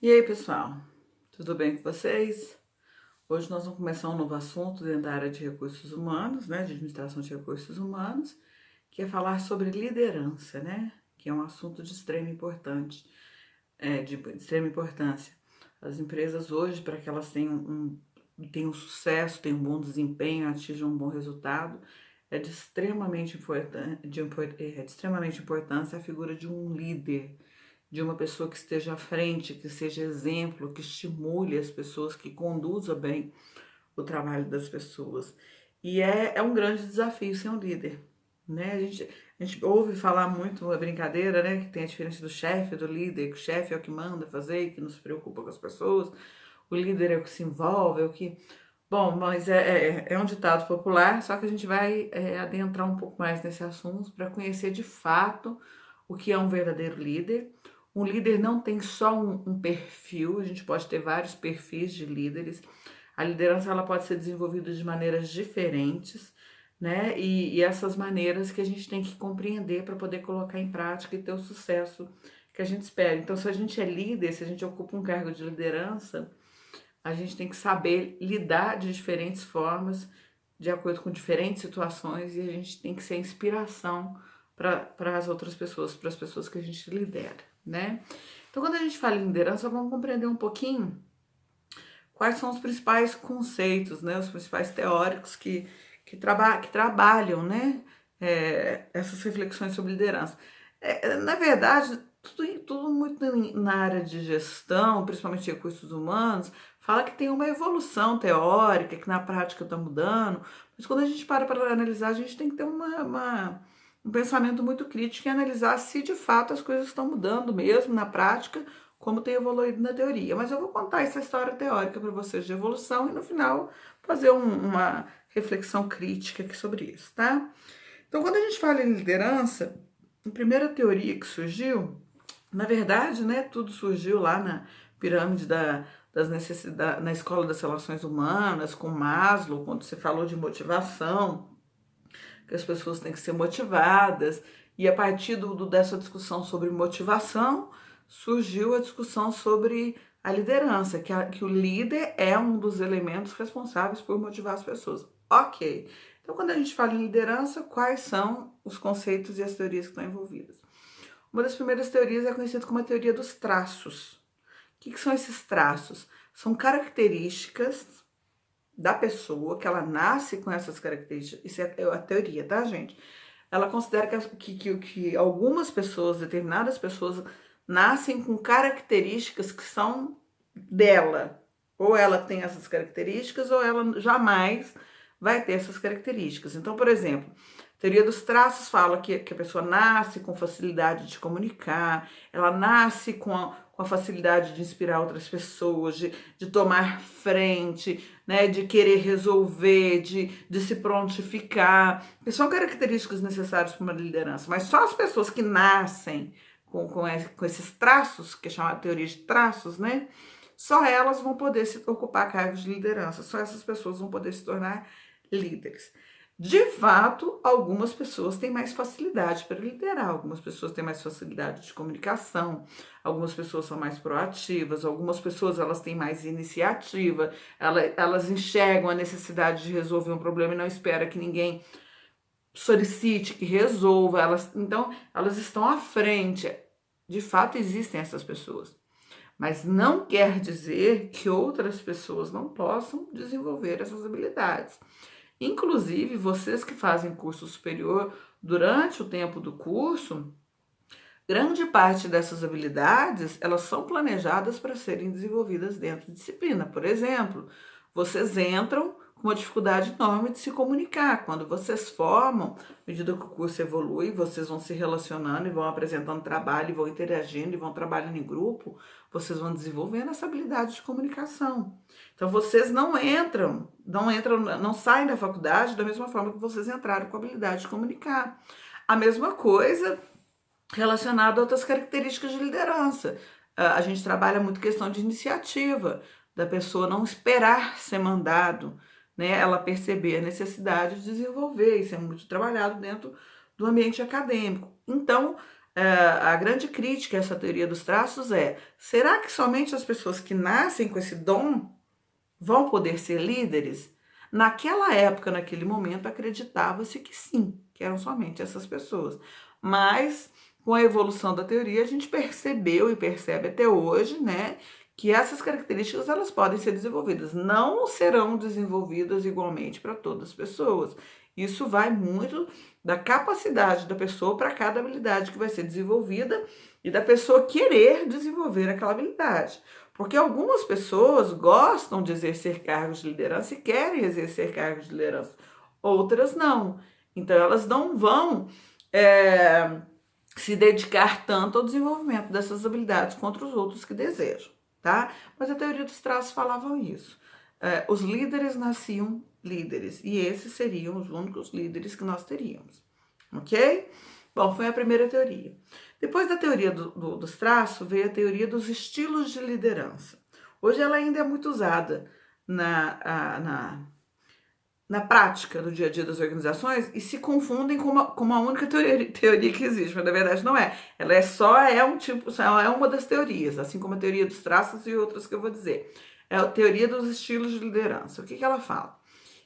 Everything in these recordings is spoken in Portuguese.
E aí, pessoal, tudo bem com vocês? Hoje nós vamos começar um novo assunto dentro da área de recursos humanos, né, de administração de recursos humanos, que é falar sobre liderança, né, que é um assunto de extrema extrema importância. As empresas hoje, para que elas tenham sucesso, tenham um bom desempenho, atinjam um bom resultado, é de extremamente é de extremamente importância a figura de um líder, de uma pessoa que esteja à frente, que seja exemplo, que estimule as pessoas, que conduza bem o trabalho das pessoas. E é um grande desafio ser um líder, né? A gente ouve falar muito, uma brincadeira, né? Que tem a diferença do chefe, do líder, que o chefe é o que manda fazer, que não se preocupa com as pessoas, o líder é o que se envolve, é o que... Bom, mas é um ditado popular, só que a gente vai adentrar um pouco mais nesse assunto para conhecer de fato o que é um verdadeiro líder. Um líder não tem só um perfil, a gente pode ter vários perfis de líderes. A liderança ela pode ser desenvolvida de maneiras diferentes, né? E essas maneiras que a gente tem que compreender para poder colocar em prática e ter o sucesso que a gente espera. Então, se a gente é líder, se a gente ocupa um cargo de liderança, a gente tem que saber lidar de diferentes formas, de acordo com diferentes situações, e a gente tem que ser inspiração para as outras pessoas, para as pessoas que a gente lidera, né? Então, quando a gente fala em liderança, vamos compreender um pouquinho quais são os principais conceitos, né? Os principais teóricos que trabalham, né? Essas reflexões sobre liderança. Na verdade, tudo muito na área de gestão, principalmente recursos humanos, fala que tem uma evolução teórica, que na prática está mudando, mas quando a gente para analisar, a gente tem que ter um pensamento muito crítico e analisar se de fato as coisas estão mudando mesmo na prática, como tem evoluído na teoria. Mas eu vou contar essa história teórica para vocês de evolução e no final fazer uma reflexão crítica aqui sobre isso, tá? Então, quando a gente fala em liderança, a primeira teoria que surgiu, na verdade, né, tudo surgiu lá na pirâmide das necessidades, na escola das relações humanas, com Maslow, quando você falou de motivação, que as pessoas têm que ser motivadas, e a partir dessa discussão sobre motivação, surgiu a discussão sobre a liderança, que o líder é um dos elementos responsáveis por motivar as pessoas. Ok. Então, quando a gente fala em liderança, quais são os conceitos e as teorias que estão envolvidas? Uma das primeiras teorias é conhecida como a teoria dos traços. O que são esses traços? São características da pessoa, que ela nasce com essas características. Isso é a teoria, tá, gente? Ela considera que algumas pessoas, determinadas pessoas, nascem com características que são dela. Ou ela tem essas características, ou ela jamais vai ter essas características. Então, por exemplo, a teoria dos traços fala que a pessoa nasce com facilidade de comunicar, ela nasce com a facilidade de inspirar outras pessoas, de tomar frente, né, de querer resolver, de se prontificar, que são características necessárias para uma liderança, mas só as pessoas que nascem com esses traços, que é chamada teoria de traços, né, só elas vão poder se ocupar cargos de liderança, só essas pessoas vão poder se tornar líderes. De fato, algumas pessoas têm mais facilidade para liderar, algumas pessoas têm mais facilidade de comunicação, algumas pessoas são mais proativas, algumas pessoas elas têm mais iniciativa, elas enxergam a necessidade de resolver um problema e não espera que ninguém solicite, que resolva, então elas estão à frente. De fato, existem essas pessoas, mas não quer dizer que outras pessoas não possam desenvolver essas habilidades. Inclusive, vocês que fazem curso superior, durante o tempo do curso, grande parte dessas habilidades, elas são planejadas para serem desenvolvidas dentro de disciplina. Por exemplo, vocês entram com uma dificuldade enorme de se comunicar. Quando vocês formam, à medida que o curso evolui, vocês vão se relacionando e vão apresentando trabalho, e vão interagindo e vão trabalhando em grupo, vocês vão desenvolvendo essa habilidade de comunicação. Então vocês não saem da faculdade da mesma forma que vocês entraram com a habilidade de comunicar. A mesma coisa relacionado a outras características de liderança. A gente trabalha muito questão de iniciativa, da pessoa não esperar ser mandado, né? Ela perceber a necessidade de desenvolver, isso é muito trabalhado dentro do ambiente acadêmico. Então, a grande crítica a essa teoria dos traços é: será que somente as pessoas que nascem com esse dom vão poder ser líderes? Naquela época, naquele momento, acreditava-se que sim, que eram somente essas pessoas. Mas, com a evolução da teoria, a gente percebeu e percebe até hoje, né, que essas características elas podem ser desenvolvidas. Não serão desenvolvidas igualmente para todas as pessoas. Isso vai muito da capacidade da pessoa para cada habilidade que vai ser desenvolvida e da pessoa querer desenvolver aquela habilidade. Porque algumas pessoas gostam de exercer cargos de liderança e querem exercer cargos de liderança, outras não. Então, elas não vão se dedicar tanto ao desenvolvimento dessas habilidades contra os outros que desejam, tá? Mas a teoria dos traços falava isso. Os líderes nasciam líderes e esses seriam os únicos líderes que nós teríamos, ok? Bom, foi a primeira teoria. Depois da teoria dos traços, veio a teoria dos estilos de liderança. Hoje ela ainda é muito usada na prática do dia a dia das organizações e se confundem com uma única teoria que existe, mas na verdade não é. Ela ela é uma das teorias, assim como a teoria dos traços e outras que eu vou dizer. É a teoria dos estilos de liderança. O que ela fala?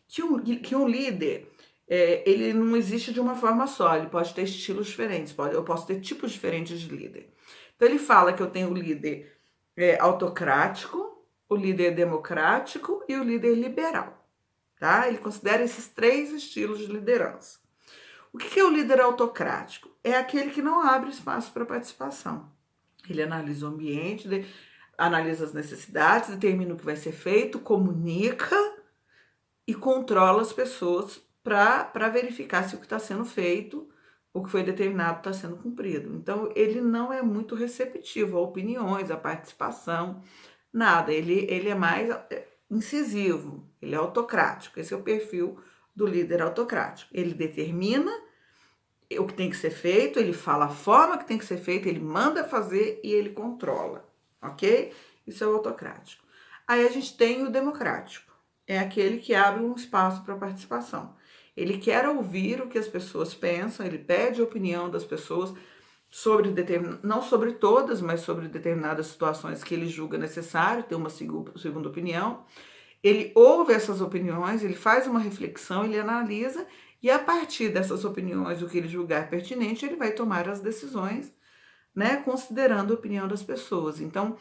Que um líder, ele não existe de uma forma só, ele pode ter estilos diferentes, eu posso ter tipos diferentes de líder. Então ele fala que eu tenho o líder autocrático, o líder democrático e o líder liberal. Tá? Ele considera esses 3 estilos de liderança. O que é o líder autocrático? É aquele que não abre espaço para participação. Ele analisa o ambiente, analisa as necessidades, determina o que vai ser feito, comunica e controla as pessoas para verificar se o que está sendo feito, o que foi determinado está sendo cumprido. Então, ele não é muito receptivo a opiniões, a participação, nada. Ele é mais incisivo, ele é autocrático. Esse é o perfil do líder autocrático. Ele determina o que tem que ser feito, ele fala a forma que tem que ser feito, ele manda fazer e ele controla, ok? Isso é o autocrático. Aí a gente tem o democrático. É aquele que abre um espaço para participação. Ele quer ouvir o que as pessoas pensam, ele pede a opinião das pessoas sobre não sobre todas, mas sobre determinadas situações que ele julga necessário ter uma segunda opinião. Ele ouve essas opiniões, ele faz uma reflexão, ele analisa e a partir dessas opiniões, o que ele julgar pertinente, ele vai tomar as decisões, né, considerando a opinião das pessoas. Então,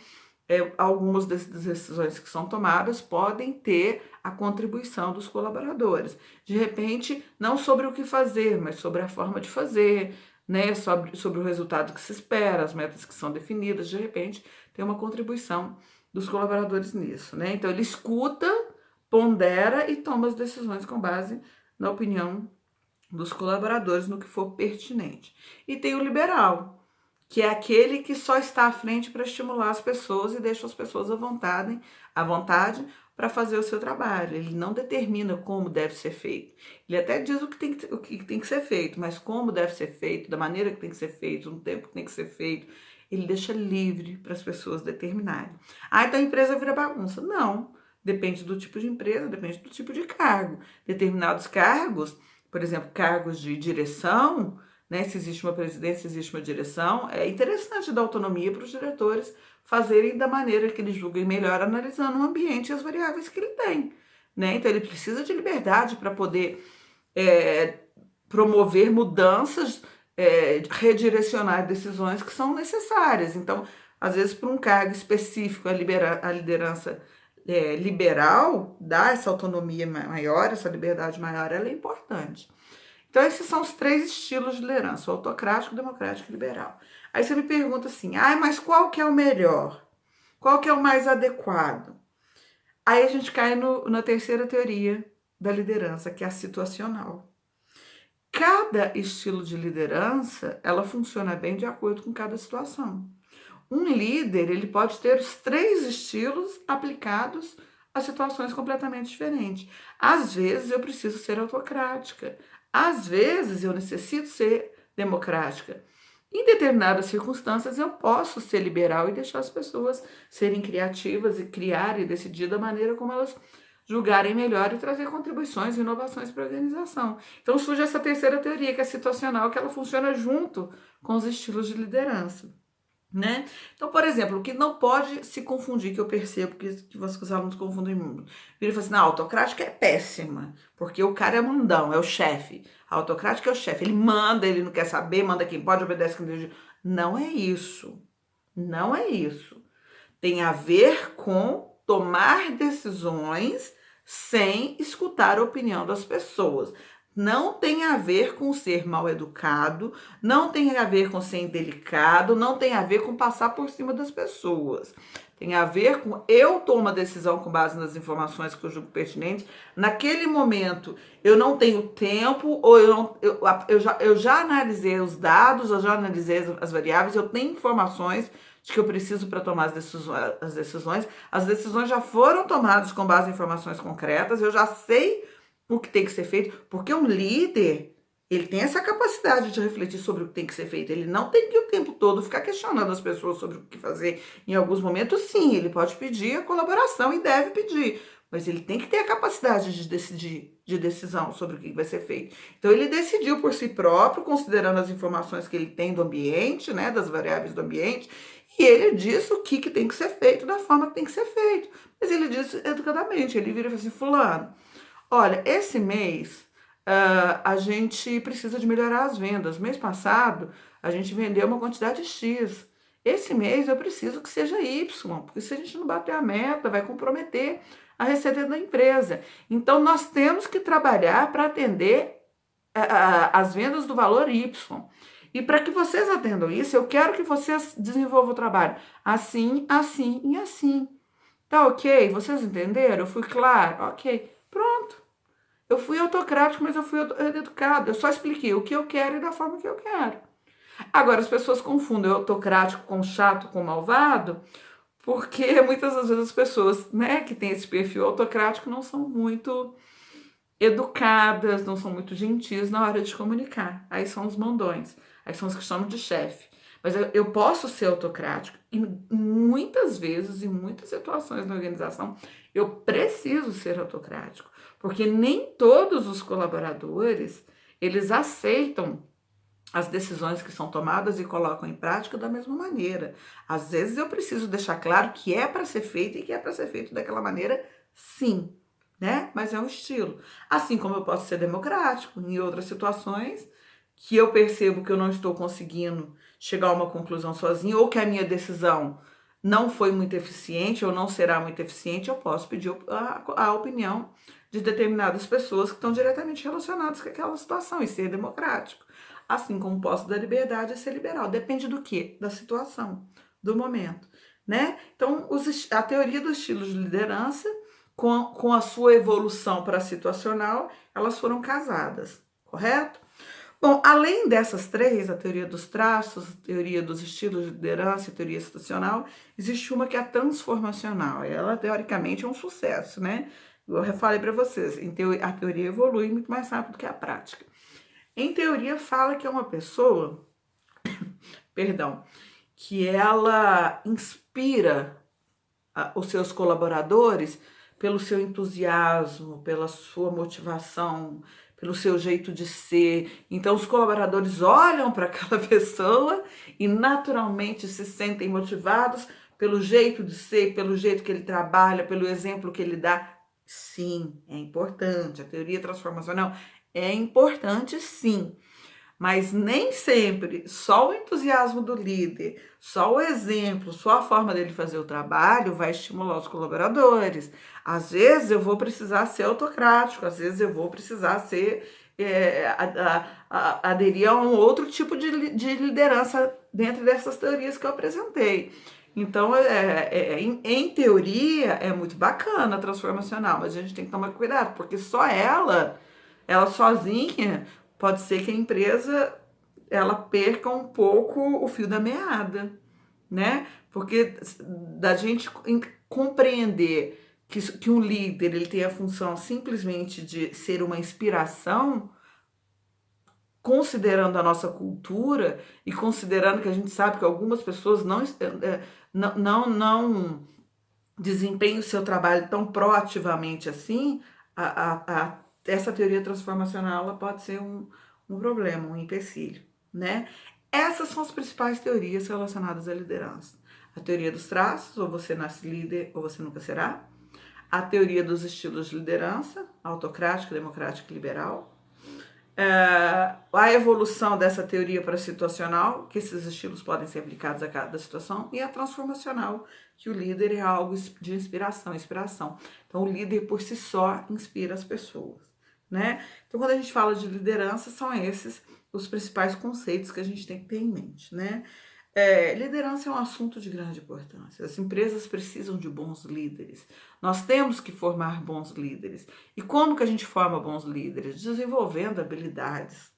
algumas das decisões que são tomadas podem ter a contribuição dos colaboradores. De repente, não sobre o que fazer, mas sobre a forma de fazer, né? Sobre o resultado que se espera, as metas que são definidas, de repente, tem uma contribuição dos colaboradores nisso, né? Então, ele escuta, pondera e toma as decisões com base na opinião dos colaboradores no que for pertinente. E tem o liberal, que é aquele que só está à frente para estimular as pessoas e deixa as pessoas à vontade para fazer o seu trabalho. Ele não determina como deve ser feito. Ele até diz o que tem que ser feito, mas como deve ser feito, da maneira que tem que ser feito, no tempo que tem que ser feito, ele deixa livre para as pessoas determinarem. Ah, então a empresa vira bagunça. Não. Depende do tipo de empresa, depende do tipo de cargo. Determinados cargos, por exemplo, cargos de direção, né, se existe uma presidência, se existe uma direção, é interessante dar autonomia para os diretores fazerem da maneira que eles julguem melhor, analisando o ambiente e as variáveis que ele tem. Né? Então, ele precisa de liberdade para poder promover mudanças, redirecionar decisões que são necessárias. Então, às vezes, para um cargo específico, a liderança liberal, dar essa autonomia maior, essa liberdade maior, ela é importante. Então, esses são os 3 estilos de liderança, o autocrático, democrático e liberal. Aí você me pergunta assim, mas qual que é o melhor? Qual que é o mais adequado? Aí a gente cai na terceira teoria da liderança, que é a situacional. Cada estilo de liderança, ela funciona bem de acordo com cada situação. Um líder, ele pode ter os 3 estilos aplicados a situações completamente diferentes. Às vezes eu preciso ser autocrática, às vezes eu necessito ser democrática. Em determinadas circunstâncias eu posso ser liberal e deixar as pessoas serem criativas e criar e decidir da maneira como elas julgarem melhor e trazer contribuições e inovações para a organização. Então surge essa terceira teoria, que é situacional, que ela funciona junto com os estilos de liderança. Né? Então, por exemplo, o que não pode se confundir, que eu percebo que os alunos confundem muito. Vira e fala assim, não, a autocrática é péssima, porque o cara é mandão, é o chefe. A autocrática é o chefe, ele manda, ele não quer saber, manda quem pode, obedece quem deve. Não é isso. Não é isso. Tem a ver com tomar decisões sem escutar a opinião das pessoas. Não tem a ver com ser mal educado, não tem a ver com ser indelicado, não tem a ver com passar por cima das pessoas. Tem a ver com eu tomo uma decisão com base nas informações que eu julgo pertinentes. Naquele momento eu não tenho tempo, ou eu já analisei os dados, eu já analisei as variáveis, eu tenho informações de que eu preciso para tomar as decisões. As decisões já foram tomadas com base em informações concretas, eu já sei o que tem que ser feito, porque um líder, ele tem essa capacidade de refletir sobre o que tem que ser feito. Ele não tem que o tempo todo ficar questionando as pessoas sobre o que fazer. Em alguns momentos, sim, ele pode pedir a colaboração e deve pedir, mas ele tem que ter a capacidade de decidir, de decisão sobre o que vai ser feito. Então, ele decidiu por si próprio, considerando as informações que ele tem do ambiente, né, das variáveis do ambiente, e ele diz o que tem que ser feito da forma que tem que ser feito. Mas ele diz educadamente, ele vira e fala assim, fulano, olha, esse mês a gente precisa de melhorar as vendas. Mês passado a gente vendeu uma quantidade X. Esse mês eu preciso que seja Y, porque se a gente não bater a meta, vai comprometer a receita da empresa. Então nós temos que trabalhar para atender as vendas do valor Y. E para que vocês atendam isso, eu quero que vocês desenvolvam o trabalho assim, assim e assim. Tá ok? Vocês entenderam? Eu fui claro? Ok. Pronto. Eu fui autocrático, mas eu fui educado. Eu só expliquei o que eu quero e da forma que eu quero. Agora, as pessoas confundem autocrático com chato, com malvado, porque muitas das vezes as pessoas, né, que têm esse perfil autocrático não são muito educadas, não são muito gentis na hora de comunicar. Aí são os mandões, aí são os que chamam de chefe. Mas eu posso ser autocrático e muitas vezes, em muitas situações na organização, eu preciso ser autocrático, porque nem todos os colaboradores, eles aceitam as decisões que são tomadas e colocam em prática da mesma maneira. Às vezes eu preciso deixar claro que é para ser feito e que é para ser feito daquela maneira, sim, né? Mas é um estilo. Assim como eu posso ser democrático em outras situações que eu percebo que eu não estou conseguindo chegar a uma conclusão sozinho ou que a minha decisão não foi muito eficiente ou não será muito eficiente, eu posso pedir a opinião de determinadas pessoas que estão diretamente relacionadas com aquela situação e ser democrático. Assim como posso dar liberdade a ser liberal. Depende do quê? Da situação, do momento, né? Então, a teoria dos estilos de liderança, com a sua evolução para a situacional, elas foram casadas, correto? Bom, além dessas três, a teoria dos traços, a teoria dos estilos de liderança e a teoria situacional, existe uma que é a transformacional. Ela, teoricamente, é um sucesso, né? Eu falei para vocês, a teoria evolui muito mais rápido que a prática. Em teoria, fala que é uma pessoa, perdão, que ela inspira os seus colaboradores pelo seu entusiasmo, pela sua motivação, pelo seu jeito de ser. Então, os colaboradores olham para aquela pessoa e naturalmente se sentem motivados pelo jeito de ser, pelo jeito que ele trabalha, pelo exemplo que ele dá. Sim, é importante. A teoria transformacional é importante, sim. Mas nem sempre só o entusiasmo do líder, só o exemplo, só a forma dele fazer o trabalho vai estimular os colaboradores. Às vezes eu vou precisar ser autocrático, às vezes eu vou precisar ser aderir a um outro tipo de liderança dentro dessas teorias que eu apresentei. Então, em teoria, é muito bacana a transformacional, mas a gente tem que tomar cuidado, porque só ela sozinha, pode ser que a empresa ela perca um pouco o fio da meada, né? Porque da gente compreender que um líder ele tem a função simplesmente de ser uma inspiração, considerando a nossa cultura e considerando que a gente sabe que algumas pessoas não desempenhe o seu trabalho tão proativamente assim, essa teoria transformacional ela pode ser um problema, um empecilho, né? Essas são as principais teorias relacionadas à liderança. A teoria dos traços, ou você nasce líder ou você nunca será. A teoria dos estilos de liderança, autocrática, democrática e liberal. A evolução dessa teoria para a situacional, que esses estilos podem ser aplicados a cada situação, e a transformacional, que o líder é algo de inspiração. Então, o líder por si só inspira as pessoas, né? Então, quando a gente fala de liderança, são esses os principais conceitos que a gente tem que ter em mente, né? Liderança é um assunto de grande importância. As empresas precisam de bons líderes. Nós temos que formar bons líderes. E como que a gente forma bons líderes? Desenvolvendo habilidades.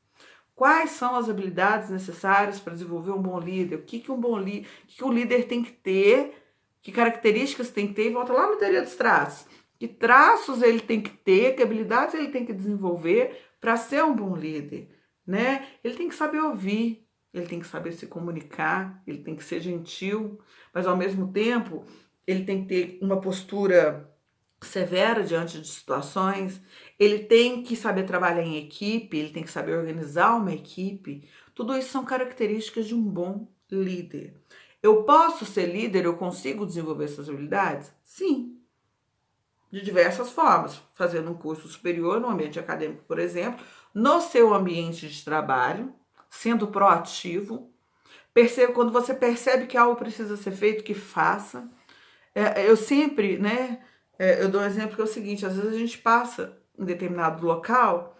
Quais são as habilidades necessárias para desenvolver um bom líder? O que o líder tem que ter? Que características tem que ter? E volta lá na teoria dos traços. Que traços ele tem que ter? Que habilidades ele tem que desenvolver para ser um bom líder? Né? Ele tem que saber ouvir. Ele tem que saber se comunicar, ele tem que ser gentil, mas ao mesmo tempo ele tem que ter uma postura severa diante de situações, ele tem que saber trabalhar em equipe, ele tem que saber organizar uma equipe. Tudo isso são características de um bom líder. Eu posso ser líder, eu consigo desenvolver essas habilidades? Sim, de diversas formas, fazendo um curso superior no ambiente acadêmico, por exemplo, no seu ambiente de trabalho, sendo proativo. Quando você percebe que algo precisa ser feito, que faça. Eu sempre, né? Eu dou um exemplo que é o seguinte: às vezes a gente passa em determinado local,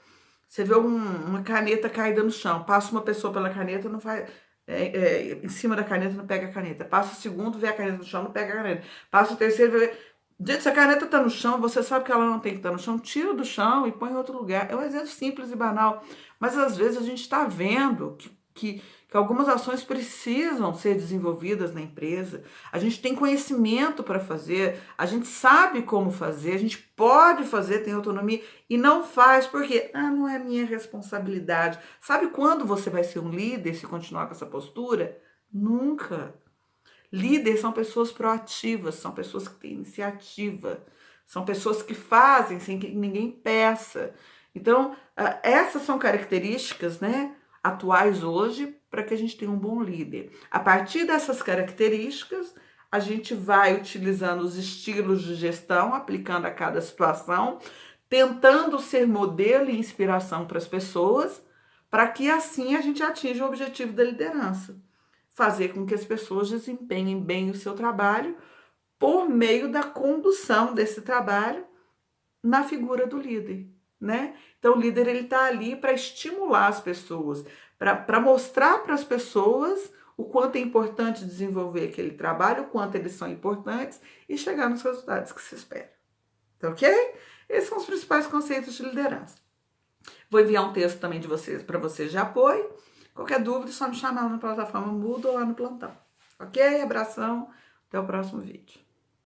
você vê uma caneta caída no chão, passa uma pessoa pela caneta, não faz. Em cima da caneta, não pega a caneta. Passa o segundo, vê a caneta no chão, não pega a caneta. Passa o terceiro, vê. Gente, se a caneta está no chão, você sabe que ela não tem que estar no chão, tira do chão e põe em outro lugar. É um exemplo simples e banal, mas às vezes a gente está vendo que algumas ações precisam ser desenvolvidas na empresa. A gente tem conhecimento para fazer, a gente sabe como fazer, a gente pode fazer, tem autonomia e não faz, porque não é minha responsabilidade. Sabe quando você vai ser um líder se continuar com essa postura? Nunca. Líderes são pessoas proativas, são pessoas que têm iniciativa, são pessoas que fazem sem que ninguém peça. Então, essas são características, né, atuais hoje para que a gente tenha um bom líder. A partir dessas características, a gente vai utilizando os estilos de gestão, aplicando a cada situação, tentando ser modelo e inspiração para as pessoas, para que assim a gente atinja o objetivo da liderança. Fazer com que as pessoas desempenhem bem o seu trabalho por meio da condução desse trabalho na figura do líder, né? Então, o líder ele está ali para estimular as pessoas, para mostrar para as pessoas o quanto é importante desenvolver aquele trabalho, o quanto eles são importantes e chegar nos resultados que se espera. Tá ok? Esses são os principais conceitos de liderança. Vou enviar um texto também para vocês de apoio. Qualquer dúvida, é só me chamar na plataforma Moodle ou lá no plantão. Ok? Abração, até o próximo vídeo.